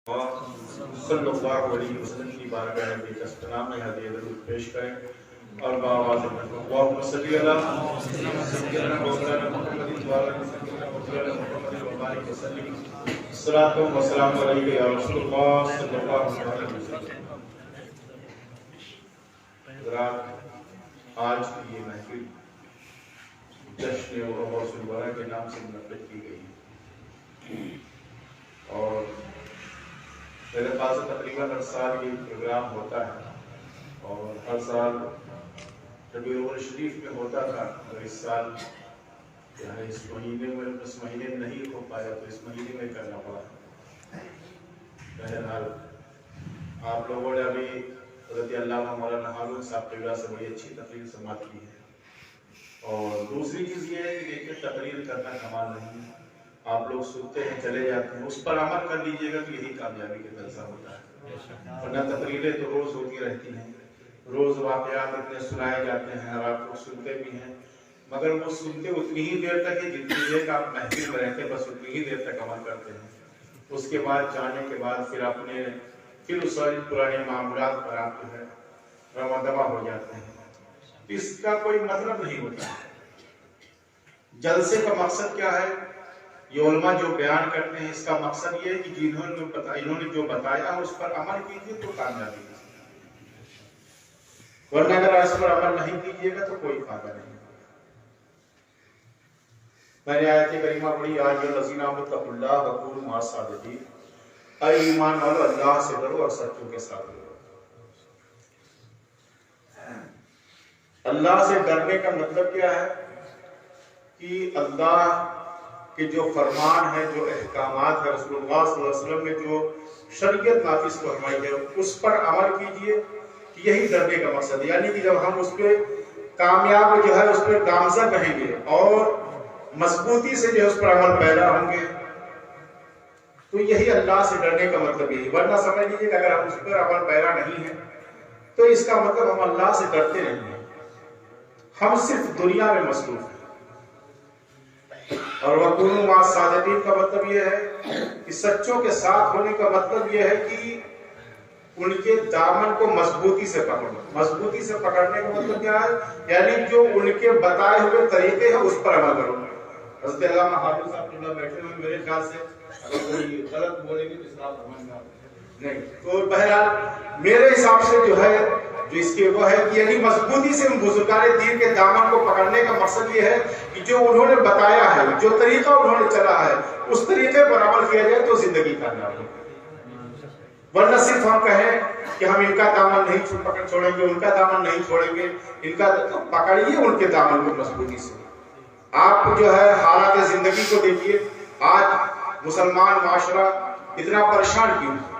صلی اللہ علیہ وسلم کی بارگاہ نبی کا سلام میں ہدیہ درود پیش کریں اور بآواز اللہم صلی علی سیدنا مولانا محمد وعلی سیدنا مولانا محمد وبارک وسلم الصلاۃ والسلام علیک یا رسول اللہ صلی اللہ علیہ وسلم۔ حضرات، آج کی یہ محفل جشن عروس الورا کے نام سے منعقد کی گئی اور میرے پاس تقریباً ہر سال یہ پروگرام ہوتا ہے اور ہر سال ربیع الاول شریف میں ہوتا تھا، اور اس سال یعنی اس مہینے میں نہیں ہو پایا تو اس مہینے میں کرنا پڑا۔ بہرحال آپ لوگوں نے ابھی حضرت علامہ مولانا ہارون صاحب قبلہ سے بڑی اچھی تقریر سماعت کی ہے، اور دوسری چیز یہ ہے کہ دیکھیں تقریر کرنا کمال نہیں ہے، آپ لوگ سنتے ہیں چلے جاتے ہیں، اس پر عمل کر لیجئے گا کہ یہی کامیابی کا درجہ ہوتا ہے۔ ورنہ تقریریں تو روز ہوتی رہتی ہیں، روز واقعات اتنے سنائے جاتے ہیں اور آپ لوگ سنتے بھی ہیں، مگر وہ سنتے اتنی ہی دیر تک ہے جتنی دیر کا آپ محفل میں رہتے ہیں، بس اتنی ہی دیر تک عمل کرتے ہیں۔ اس کے بعد جانے کے بعد پھر اس ساری پرانے معاملات پر آپ جو ہے رواں دواں ہو جاتے ہیں۔ اس کا کوئی مطلب نہیں ہوتا۔ جلسے کا مقصد کیا ہے؟ یہ علماء جو بیان کرتے ہیں اس کا مقصد یہ ہے کہ انہوں نے جو بتایا اس پر عمل کیجیے تو کامیابی ہے، ورنہ اگر اس پر عمل نہیں کیجیے گا تو کوئی فائدہ نہیں۔ میں نے آیت کریمہ پڑھی، آج الذین آمنوا اللہ وکونوا مع الصادقین، اے ایمان والو اللہ سے ڈرو اور سچوں کے ساتھ رہو۔ اللہ سے ڈرنے کا مطلب کیا ہے کہ اللہ کہ جو فرمان ہے، جو احکامات ہے، رسول اللہ صلی اللہ علیہ وسلم نے جو شریعت نافذ فرمائی ہے اس پر عمل کیجئے، کہ یہی ڈرنے کا مقصد ہے۔ یعنی کہ جب ہم اس پہ کامیاب جو ہے اس پہ گامزن رہیں گے اور مضبوطی سے جو ہے اس پر عمل پیرا ہوں گے تو یہی اللہ سے ڈرنے کا مطلب یہی۔ ورنہ سمجھ لیجیے کہ اگر ہم اس پر عمل پیرا نہیں ہیں تو اس کا مطلب ہم اللہ سے ڈرتے نہیں ہیں، ہم صرف دنیا میں مصروف ہیں۔ اور وَكُونُوا مَعَ الصَّادِقِينَ کا مطلب یہ ہے کہ سچوں کے ساتھ ہونے کا مطلب یہ ہے کہ ان کے دامن کو مضبوطی سے پکڑنا۔ مضبوطی سے پکڑنے کا مطلب کیا ہے؟ یعنی جو ان کے بتائے ہوئے طریقے ہیں اس پر عمل کرو۔ حضرت علامہ ہارون صاحب قبلہ بیٹھے ہوئے، میرے خیال سے اگر کوئی غلط بولے گی تو اصلاح فرمائیں نہیں، تو بہرحال میرے حساب سے جو ہے جو اس کے وہ ہے کہ یعنی مضبوطی سے بزرگان دین کے دامن کو پکڑنے کا مقصد یہ ہے کہ جو انہوں نے بتایا ہے، جو طریقہ انہوں نے چلا ہے اس طریقے پر عمل کیا جائے تو زندگی کامیاب ہوگی۔ ورنہ صرف ہم کہیں کہ ہم ان کا دامن نہیں پکڑ چھوڑیں گے، ان کا دامن نہیں چھوڑیں گے، ان کا پکڑیے ان کے دامن کو مضبوطی سے۔ آپ جو ہے حالات زندگی کو دیکھیے، آج مسلمان معاشرہ اتنا پریشان کیوں ہے؟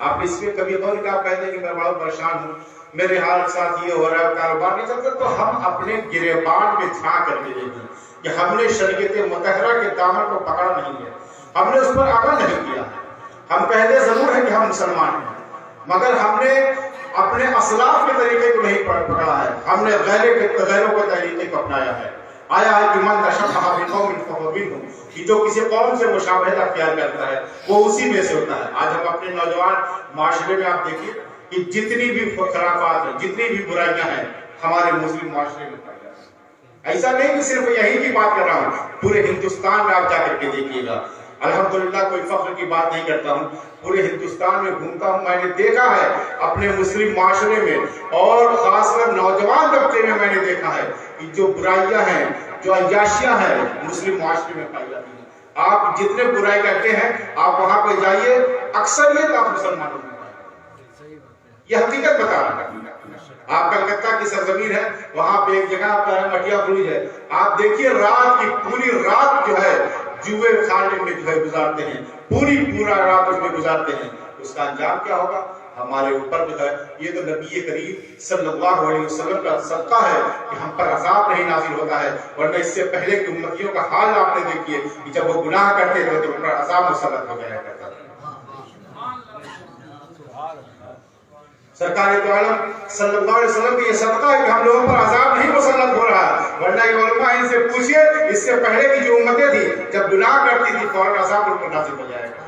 آپ اس میں کبھی غور کیا کہتے ہیں کہ میں بڑا پریشان ہوں، میرے حال کے ساتھ یہ ہو رہا ہے، کاروبار نہیں چلتا، تو ہم اپنے گریبان میں جھانک کر کے دیکھیں کہ ہم نے شریعت مطہرہ کے دامن کو پکڑا نہیں ہے، ہم نے اس پر عمل نہیں کیا۔ ہم کہتے ضرور ہیں کہ ہم مسلمان ہیں، مگر ہم نے اپنے اسلاف کے طریقے کو نہیں پکڑا ہے، ہم نے غیروں کے طریقے کو اپنایا ہے۔ آیا ہے کہ من تشبہ بقوم فہو منہم، کہ جو کسی قوم سے مشابہت اختیار کرتا ہے وہ اسی میں سے ہوتا ہے۔ آج ہم اپنے نوجوان معاشرے میں آپ دیکھیے کہ جتنی بھی خرافات ہیں، جتنی بھی برائیاں ہیں ہمارے مسلم معاشرے میں پائی جاتی ہیں۔ ایسا نہیں کہ صرف یہی کی بات کر رہا ہوں، پورے ہندوستان میں آپ جا کر کے دیکھیے گا۔ الحمدللہ کوئی فخر کی بات نہیں کرتا ہوں، پورے ہندوستان میں گھومتا ہوں، میں نے دیکھا ہے اپنے مسلم معاشرے میں اور خاص کر نوجوان طبقے میں نے دیکھا ہے کہ جو برائیاں ہیں، جو عیاشیاں ہیں مسلم معاشرے میں پائی جاتی ہیں۔ آپ جتنے برائی کرتے ہیں آپ وہاں پہ جائیے، اکثریت آپ مسلمانوں میں پائیں گے۔ یہ حقیقت بتا رہا ہے۔ آپ کلکتہ کی سرزمین ہے، وہاں پہ ایک جگہ آپ کا مٹیا بروج ہے، آپ دیکھیے رات کی پوری رات جو ہے جوئے کھانے میں جو ہے گزارتے ہیں، پورا رات اس میں گزارتے ہیں، اس کا انجام کیا ہوگا؟ ہمارے اوپر جو ہے یہ تو نبی کریم صلی اللہ علیہ وسلم کا صدقہ ہے کہ ہم پر عذاب نہیں نازل ہوتا ہے، ورنہ اس سے پہلے کی امتیوں کا حال آپ نے دیکھیے کہ جب وہ گناہ کرتے تھے تو ان پر عذاب مسلط ہو جایا کرتا تھا۔ سرکار دو عالم صلی اللہ علیہ وسلم کی یہ صدقہ ہے کہ ہم لوگوں پر عذاب نہیں مسلط ہو رہا ہے، ورنہ یہ علماء ان سے پوچھئے اس سے پہلے کی جو امتیں تھی جب گناہ کرتی تھی فوراً عذاب ان پر نازل ہو جائے گا۔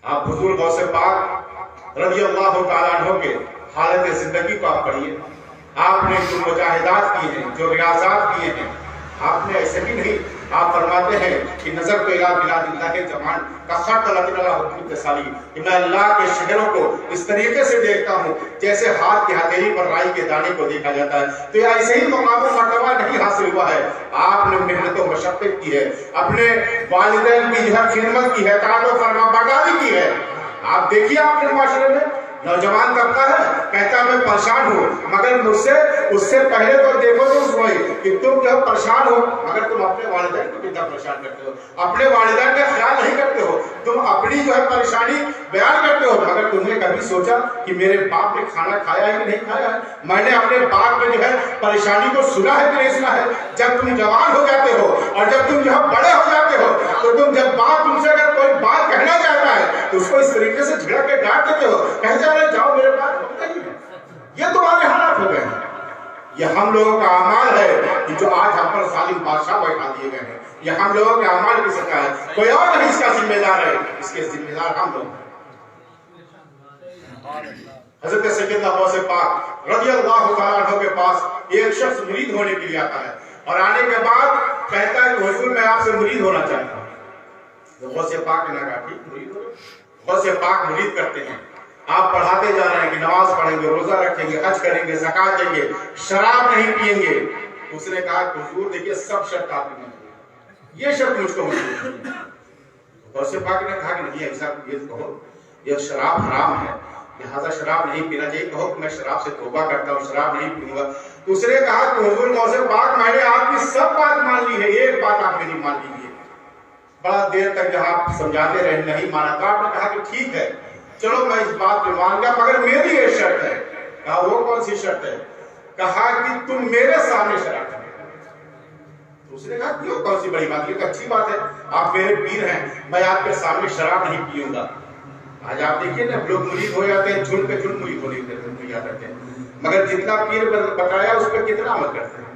آپ حضور غوث پاک رضی اللہ تعالیٰ عنہ کے حالت زندگی کو آپ پڑھیے. آپ نے جو مجاہدات کیے ہیں، جو ریاضات کیے ہیں، آپ نے ایسے بھی نہیں. آپ فرماتے ہیں کہ نظر تو الہ بلاد اللہ کے زمان کا خط لکن اللہ حکم تسالی، کہ میں اللہ کے شہروں کو اس طریقے سے دیکھتا ہوں جیسے ہاتھ کی ہتھیلی پر رائی کے دانے کو دیکھا جاتا ہے. تو یہ ایسے ہی مقام و مرتبہ نہیں حاصل ہوا ہے. آپ نے محنت و مشقت کی ہے، اپنے والدین کی جو ہے خدمت کی ہے، اطاعت و فرما برداری کی ہے. آپ دیکھیے آپ کے معاشرے میں نوجوان کرتا ہے، کہتا ہے میں پریشان ہوں، مگر مجھ سے اس سے پہلے تو دیکھو تو سوئی کہ تم جب پریشان ہو مگر تم اپنے والدین کو کتنا پریشان کرتے ہو، اپنے والدین کا خیال نہیں کرتے ہو، تم اپنی جو ہے پریشانی بیان کرتے ہو. مگر تم نے کبھی سوچا کہ میرے باپ نے کھانا کھایا ہے کہ نہیں کھایا ہے؟ میں نے اپنے باپ میں جو ہے پریشانی کو سنا ہے کہ نہیں سنا ہے؟ جب تم جوان ہو جاتے ہو اور جب تم جو ہے بڑے ہو جاتے ہو تو تم جب باپ تم سے اگر کوئی بات کہنا چاہتا ہے تو اس کو اس طریقے سے جھڑک کے ڈانٹ دیتے ہو، کہتے ہیں جاؤ میرے پاس ہوتا ہی ہے. یہ تمہارے حالات ہو گئے ہیں. یہ ہم لوگوں کا اعمال ہے کہ جو آج ہم پر ظالم بادشاہ بیٹھا دیے گئے ہیں. یہ ہم لوگوں کے اعمال کی سزا ہے، کوئی اور نہیں اس کا ذمہ دار ہے. اس کے ذمہ دار ہم لوگ ہیں. حضرت سیدنا غوث پاک رضی اللہ تعالیٰ عنہ کے پاس ایک شخص مرید ہونے کے لیے آتا ہے اور آنے کے بعد کہتا ہے کہ حضور میں آپ سے مرید ہونا چاہتا ہوں. غوث پاک نے کہا ٹھیک مرید ہو. غوث پاک مرید کرتے ہیں. آپ پڑھاتے جا رہے ہیں کہ نماز پڑھیں گے، روزہ رکھیں گے، حج کریں گے، زکات دیں گے، شراب نہیں پیئیں گے. اس نے کہا کہ حضور دیکھیے سب شرط آپ نے منظور، یہ شرط مجھ کو منظور نہیں. غوث پاک نے کہا کہ نہیں ایسا یہ کہو یہ شراب حرام ہے لہذا شراب نہیں پینا چاہیے، کہو کہ میں شراب سے توبہ کرتا ہوں، شراب نہیں پیوں گا. اس نے کہا کہ حضور غوث پاک میں نے آپ کی سب بات مان لی ہے، ایک بات آپ میری مان لیجیے. بڑا دیر تک جب آپ سمجھاتے رہے نہیں مانا تو آپ نے کہا کہ ٹھیک ہے چلو میں اس بات پہ مان گیا مگر میری ایک شرط ہے. کہا وہ کون سی شرط ہے؟ کہا کہ تم میرے سامنے شراب کرو. اس نے کہا کیوں کون سی بڑی بات، یہ تو اچھی بات ہے، آپ میرے پیر ہیں، میں آپ کے سامنے شراب نہیں پیوں گا. آج آپ دیکھیے نا لوگ مرید ہو جاتے ہیں، جھنڈ پہ جھنڈ مرید ہونے کرتے ہیں، مگر جتنا پیر بتایا اس پہ کتنا عمل کرتے ہیں؟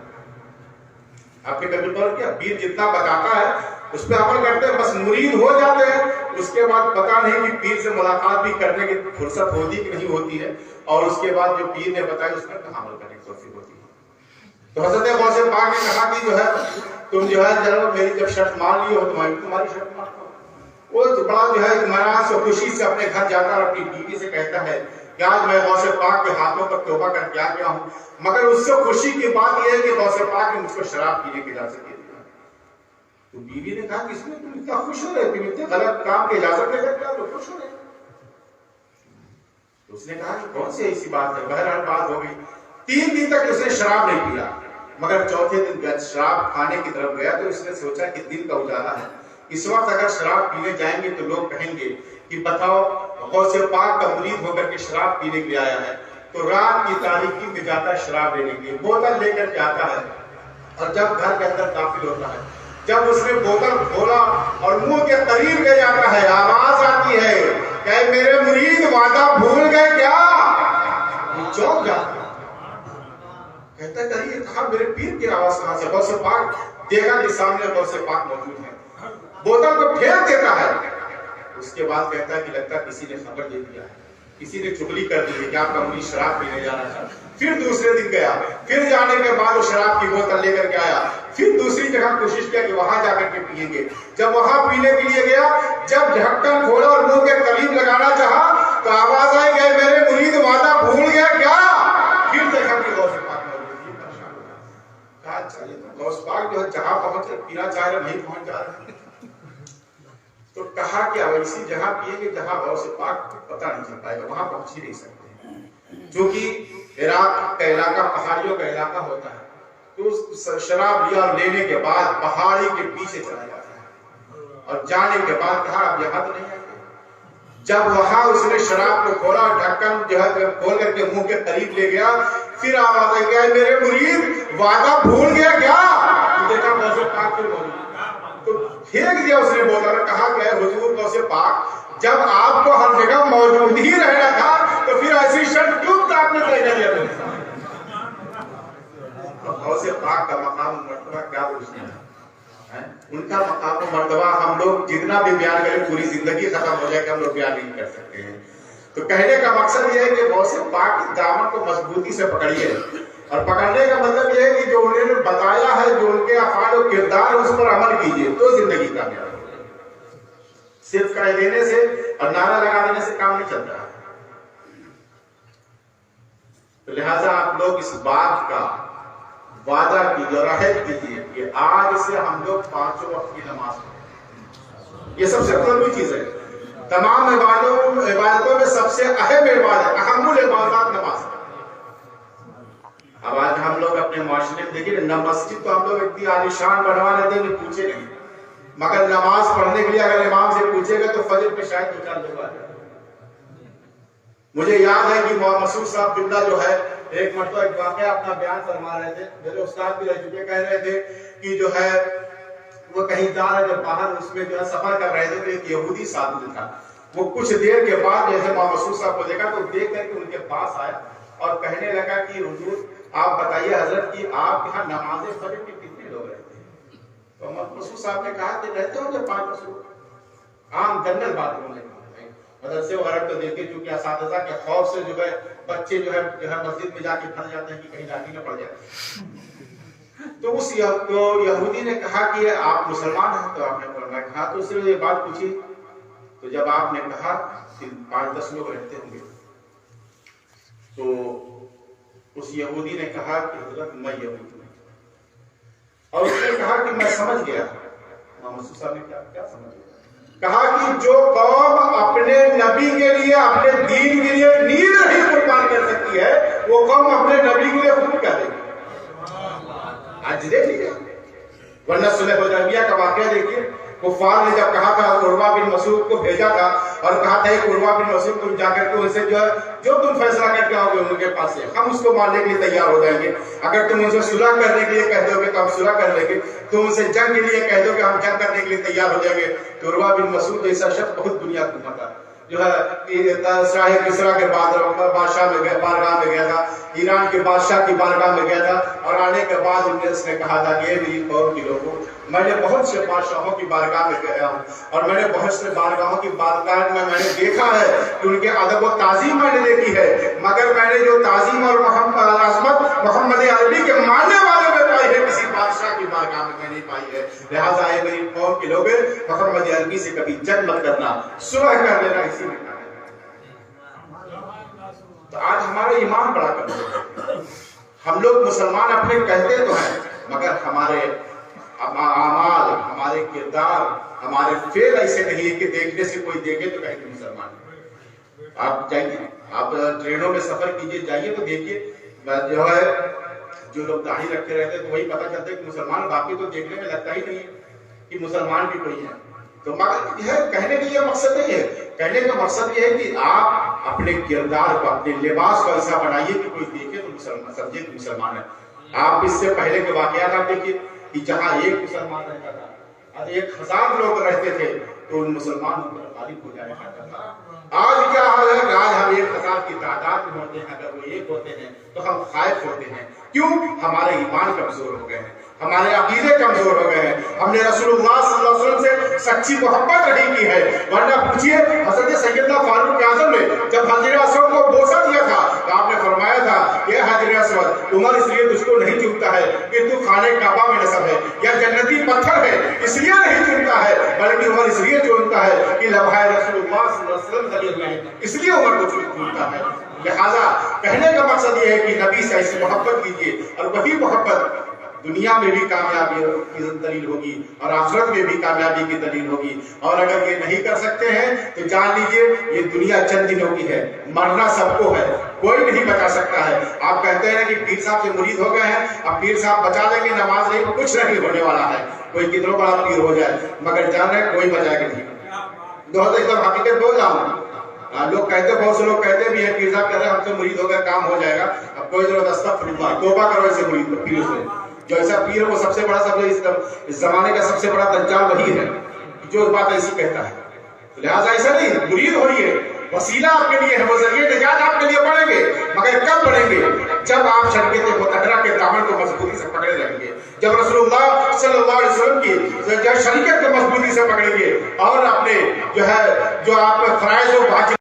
آپ نے کبھی غور کیا؟ پیر جتنا بتاتا ہے اس پہ عمل کرتے ہیں، بس مرید ہو جاتے ہیں. اس کے بعد پتا نہیں کہ پیر سے ملاقات بھی کرنے کی فرصت ہوتی کہ نہیں ہوتی ہے، اور اس کے بعد جو پیر نے بتایا اس پر کہاں عمل کرنے کی توفیق ہوتی ہے. تو حضرت غوث پاک نے کہا کہ جو ہے تم جو ہے جناب میری جب شرط مان لی ہو تو میں تمہاری شرط مانتا ہوں. وہ بڑا جو ہے اطمینان سے خوشی سے اپنے گھر جاتا اور اپنی بیوی سے کہتا ہے کہ آج میں غوث پاک کے ہاتھوں پر توبہ کر کے آ گیا ہوں. مگر اس سے خوشی کی بات یہ ہے کہ غوث پاک نے مجھ کو شراب پینے کی اجازت دے دیا. تو بیوی نے کہا کہ اس میں تم اتنا خوش ہو رہے، تم اتنے غلط کام کی اجازت دے کر کیا تو خوش ہو رہے. تو اس نے کہا کہ کون سی ایسی بات ہے. بہرحال بات ہو گئی. 3 دن تک اس نے شراب نہیں پیا، مگر چوتھے دن شراب کھانے کی طرف گیا تو اس نے سوچا کہ دن کا اجالا ہے، اس وقت اگر شراب پینے جائیں گے تو لوگ کہیں گے کہ بتاؤ غوث پاک کا مرید ہو کر کے شراب پینے کے لیے آیا ہے. تو رات کی تاریکی میں جاتا ہے شراب لینے کے لیے، بوتل لے کر کے آتا ہے اور جب گھر کے اندر داخل ہوتا ہے جب اس نے بوتل کھولا اور منہ کے قریب لے جاتا ہے آواز آتی ہے کہ میرے مرید وعدہ بھول گئے کیا؟ وہ چونک جاتا ہے، کہتا ہے کہ یہ کہاں میرے پیر کی آواز کہاں سے؟ غوث پاک دیکھا کہ سامنے غوث پاک موجود ہے، بوتل کو پھینک دیتا ہے. اس کے بعد کہتا ہے کہ لگتا ہے کسی نے خبر دے دیا ہے، کسی نے چغلی کر دی ہے کہ آپ کا مرید شراب پینے جانا تھا. پھر دوسرے دن گیا، پھر جانے کے بعد وہ شراب کی بوتل لے کر کے آیا. پھر دوسری جگہ کوشش کیا کہ وہاں جا کر کے پیئیں گے. جب وہاں پینے کے لیے گیا، جب ڈھکن کھولا اور منہ کے قریب لگانا چاہا تو آواز آئی گئے میرے مرید وعدہ بھول گیا کیا؟ پھر دیکھا کہ غوث پاک موجود ہے. کہا اچھا یہ تو غوث پاک جو ہے جہاں پہنچ کر پینا چاہ رہے نہیں پہنچ جا رہے. تو کہا کہ ایسی جگہ پیے کہ جہاں غوث پاک پتہ نہیں چل پائے گا، وہاں پہنچ ہی نہیں سکتے. کیونکہ عراق کا علاقہ پہاڑیوں کا علاقہ ہوتا ہے تو شراب لیا اور لینے کے بعد پہاڑی کے پیچھے چلا جاتا ہے اور جانے کے بعد کہا اب یہاں تو نہیں آئے. جب وہاں اس نے شراب کو کھولا، ڈھکن جو ہے کھول کر کے منہ کے قریب لے گیا، پھر آواز آئی کہ میرے مرید وعدہ بھول گیا کیا؟ دیکھا غوث پاک پھر موجود تو پھینک دیا اس نے بوتل. کہا کہ حضور غوث پاک جب آپ کو ہر جگہ موجود ہی رہنا تھا تو پھر ایسی شرط کیوں آپ نے طے کر لیا؟ غوث پاک کا مقام مرتبہ کیا پوچھنا ہے. ان کا مقام و مرتبہ ہم لوگ جتنا بھی بیان کریں پوری زندگی ختم ہو جائے کہ ہم لوگ بیان نہیں کر سکتے ہیں. تو کہنے کا مقصد یہ ہے کہ غوث پاک کی دامن کو مضبوطی سے پکڑیے, اور پکڑنے کا مطلب یہ ہے کہ جو انہوں نے بتایا ہے, جو ان کے افعال و کردار اس پر عمل کیجیے تو زندگی کامیاب ہوگی. صرف کہہ دینے سے اور نعرہ لگا دینے سے کام نہیں چلتا. تو لہٰذا آپ لوگ اس بات کا وعدہ کیجیے اور عہد کیجیے کہ آج سے ہم لوگ 5 وقت کی نماز پڑھیں. یہ سب سے ضروری چیز ہے. تمام عبادتوں میں سب سے اہم عبادت, اہم العبادات نماز ہے. اب آج ہم لوگ اپنے معاشرے میں دیکھیں نہ مسجد تو ہم لوگ اتنی عالیشان بنوا لیتے ہیں کہ پوچھے نہیں, مگر نماز پڑھنے کے لیے اگر امام سے پوچھے گا تو فجر پہ شاید 2-4 لوگ آ جائیں. مجھے یاد ہے کہ مسعود صاحب بندہ جو ہے ایک مرتبہ ایک واقعہ اپنا بیان فرما رہے تھے, میرے استاد بھی رہ چکے, کہہ رہے تھے کہ جو ہے وہ کہیں جا رہے جب باہر اس میں جو ہے سفر کر رہے تھے تو ایک یہودی ساتھی تھا. وہ کچھ دیر کے بعد جیسے مسعود صاحب کو دیکھا تو دیکھ کر کے ان کے پاس آیا اور کہنے لگا کہ حضور آپ بتائیے حضرت کہ آپ یہاں نماز فجر میں کتنے لوگ رہتے ہیں؟ تو مسعود صاحب نے کہا کہ رہتے ہوں گے 5 مسعود. عام جنرل بات انہوں نے کہا. مدرسے وغیرہ تو دیکھے چونکہ اساتذہ کے خوف سے جو ہے بچے جو ہے مسجد میں جا کے پھنس جاتے ہیں کہ کہیں لاٹھی نہ پڑ جائے. تو اس یہودی نے کہا کہ آپ مسلمان ہیں؟ تو آپ نے فرمایا کہا. تو اس نے یہ بات پوچھی تو جب آپ نے کہا کہ 5-10 لوگ رہتے ہوں گے تو اس یہودی نے کہا کہ حضرت میں یہودی ہوں. اور اس نے کہا کہ میں سمجھ گیا. مسعود صاحب نے کیا سمجھ گیا؟ کہا کہ جو قوم اپنے نبی کے لیے اپنے دین کے لیے نیند نہیں قربان کر سکتی ہے وہ قوم اپنے نبی کے لیے خود کیا دے گی. آج دیکھ لیجیے ورنہ صلح حدیبیہ کا واقعہ دیکھیے. کفار نے جب کہا تھا عروہ بن مسعود کو بھیجا تھا اور کہا تھا کہ عروہ بن مسعود تم جا کر کے ان سے جو تم فیصلہ کر کے آؤ گے ان کے پاس سے ہم اس کو ماننے کے لیے تیار ہو جائیں گے. اگر تم ان سے صلح کرنے کے لیے کہہ دو گے تو ہم صلح کر لیں گے, تم ان سے جنگ کے لیے کہہ دو کہ ہم جنگ کرنے کے لیے تیار ہو جائیں گے. تو عروہ بن مسعود ایسا شخص بہت دنیا کو پتا جو ہے شاہ کسریٰ کے بادشاہ میں گیا, بارگاہ میں گیا تھا, ایران کے بادشاہ کی بارگاہ میں گیا تھا اور آنے کے بعد اس نے کہا تھا کہ میری قوم کے لوگوں میں نے بہت سے بادشاہوں کی بارگاہ میں گیا ہوں اور میں نے بہت سے بارگاہوں کی بارگاہ میں نے دیکھا ہے کہ ان کے ادب و تعظیم میں نے دیکھی ہے, مگر میں نے جو تعظیم اور عظمت محمد عربی کے ماننے والے میں پائی ہے کسی بادشاہ کی بارگاہ میں نہیں پائی ہے. لہٰذا ہے میری قوم کے لوگ محمد عربی سے کبھی جنگ مت کرنا, صلح کر لینا اسی میں. تو آج ہمارا ایمان بڑا کمزور ہے. ہم لوگ مسلمان اپنے کہتے تو ہیں مگر ہمارے اعمال, ہمارے کردار, ہمارے فعل ایسے نہیں ہے کہ دیکھنے سے کوئی دیکھے تو کہے کہ مسلمان ہے. آپ جائیے, آپ ٹرینوں میں سفر کیجیے, جائیے تو دیکھیے جو ہے جو لوگ داڑھی رکھتے رہتے تو وہی پتہ چلتا ہے کہ مسلمان, باقی تو دیکھنے میں لگتا ہی نہیں ہے کہ مسلمان بھی کوئی ہے. تو مگر یہ کہنے کا یہ مقصد نہیں ہے. کہنے کا مقصد یہ ہے کہ آپ اپنے کردار کو, اپنے لباس کو ایسا بنائیے کہ کوئی دیکھے تو مسلمان سمجھے کہ مسلمان ہے. آپ اس سے پہلے کے واقعات آپ دیکھیے کہ جہاں ایک مسلمان رہتا تھا اور 1000 لوگ رہتے تھے تو ان مسلمانوں پر غالب ہو جایا کرتا تھا. آج کیا حال ہے کہ آج ہم 1000 کی تعداد میں ہوتے ہیں, اگر وہ ایک ہوتے ہیں تو ہم خائف ہوتے ہیں. کیوں؟ ہمارے ایمان کمزور ہو گئے ہیں, ہمارے عقیدے کمزور ہو گئے ہیں, ہم نے رسول اللہ صلی اللہ علیہ وسلم سے سچی محبت نہیں کی ہے. ورنہ پوچھیے حضرت سیدنا فاروق اعظم نے جب حجر اسود کو بوسہ دیا تھا تو آپ نے فرمایا تھا کہ حجر اسود عمر اس لیے تجھ کو نہیں چومتا ہے کہ تو خانہ کعبہ میں نسب ہے یا جنتی پتھر ہے اس لیے نہیں چومتا ہے, بلکہ عمر اس لیے چومتا ہے کہ لبھائے رسول اللہ صلی اللہ علیہ وسلم دلیل ہوئے ہیں, اس لیے عمر کو چومتا ہے. لہذا کہنے کا مقصد یہ ہے کہ نبی سے ایسی محبت کیجیے اور وہی محبت دنیا میں بھی کامیابی کی دلیل ہوگی اور آخرت میں بھی کامیابی کی دلیل ہوگی. اور اگر یہ نہیں کر سکتے ہیں تو جان لیجئے یہ دنیا چند دنوں کی ہے, مرنا سب کو ہے, کوئی نہیں بچا سکتا ہے. آپ کہتے ہیں کہ پیر صاحب سے مرید ہو گئے ہیں, اب پیر صاحب بچا دیں گے, نماز نہیں, کچھ نہیں ہونے والا ہے. کوئی کتنا بڑا پیر ہو جائے مگر جان رہے کوئی بچائے گا نہیں. دوست ایک دم حقیقت بول رہا ہوں. لوگ کہتے, بہت سے لوگ کہتے بھی ہیں پیر صاحب کہہ رہے ہیں ہم سے مرید ہو گئے کام ہو جائے گا, اب کوئی ضرورت استغفر اللہ, توبہ کرو ایسے مرید پیر سے. جو ایسا پیر وہ سب سے بڑا, اس زمانے کا سب سے بڑا دجال وہی ہے جو بات ایسی کہتا ہے. لہٰذا ایسا نہیں, مرید ہوئیے, وسیلہ آپ کے لیے ہے, وہ ذریعے نجات آپ کے لیے بڑھیں گے, مگر کب بڑھیں گے؟ جب آپ شریعت مطہرہ کے دامن کو مضبوطی سے پکڑے رہیں گے, جب رسول اللہ صلی اللہ علیہ وسلم کی شریعت کو مضبوطی سے پکڑیں گے اور اپنے جو ہے جو آپ فرائض و واجب